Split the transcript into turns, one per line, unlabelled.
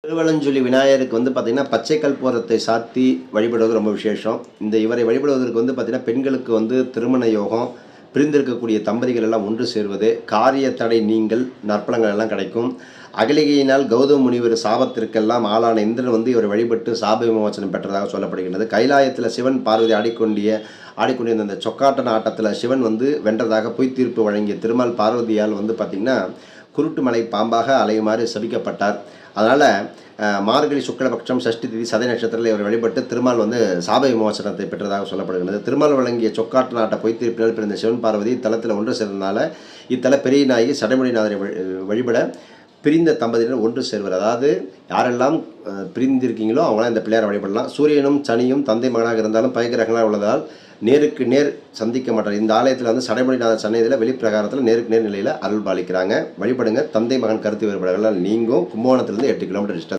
திருவலஞ்சுழி விநாயகருக்கு பார்த்திங்கன்னா பச்சை கற்பூரத்தை சாத்தி வழிபடுவது ரொம்ப விசேஷம். இவரை வழிபடுவதற்கு பார்த்திங்கன்னா பெண்களுக்கு திருமண யோகம், பிரிந்திருக்கக்கூடிய தம்பதிகள் எல்லாம் ஒன்று சேர்வது, காரிய தடை நீங்கல், நற்பலங்கள் எல்லாம் கிடைக்கும். அகலிகையினால் கௌதம முனிவர் சாபத்திற்கெல்லாம் ஆளான இந்திரன் இவரை வழிபட்டு சாப விமோசனம் பெற்றதாக சொல்லப்படுகின்றது. கைலாயத்தில் சிவன் பார்வதி ஆடிக்கொண்டிருந்த அந்த சொக்காட்டன் ஆட்டத்தில் சிவன் வென்றதாக பொய் தீர்ப்பு வழங்கிய திருமால் பார்வதியால் பார்த்திங்கன்னா குருட்டுமலை பாம்பாக அலையுமாறு சபிக்கப்பட்டார். அதனால் மார்கழி சுக்லபக்ஷம் சஷ்டி திதி சதை நட்சத்திரத்தில் இவர் வழிபட்டு திருமால் சாப விமோசனத்தை பெற்றதாக சொல்லப்படுகிறது. திருமால் வழங்கிய சொக்காட்டு நாட்டை பொய்த்திருப்பினால் பிறந்த சிவன் பார்வதி இத்தலத்தில் ஒன்று சேர்ந்ததால் இத்தல பெரிய நாயகி சடைமொழிநாதரை வழிபட பிரிந்த தம்பதியினர் ஒன்று சேர்வர். அதாவது யாரெல்லாம் பிரிந்திருக்கீங்களோ அவங்களாம் இந்த பிள்ளையாரை வழிபடலாம். சூரியனும் சனியும் தந்தை மகனாக இருந்தாலும் பயக்கிரகங்களாக உள்ளதால் நேருக்கு நேர் சந்திக்க மாட்டார். இந்த ஆலயத்தில் சடைமொழிநாதர் சன்னதியில் வெளிப்பிரகாரத்தில் நேருக்கு நேர் நிலையில் அருள் பாலிக்கிறாங்க. வழிபடுங்க. தந்தை மகன் கருத்து வேறுபாடுகளால் நீங்கும். கும்பகோணத்திலிருந்து 8 கிலோமீட்டர் டிஸ்டன்ஸ்.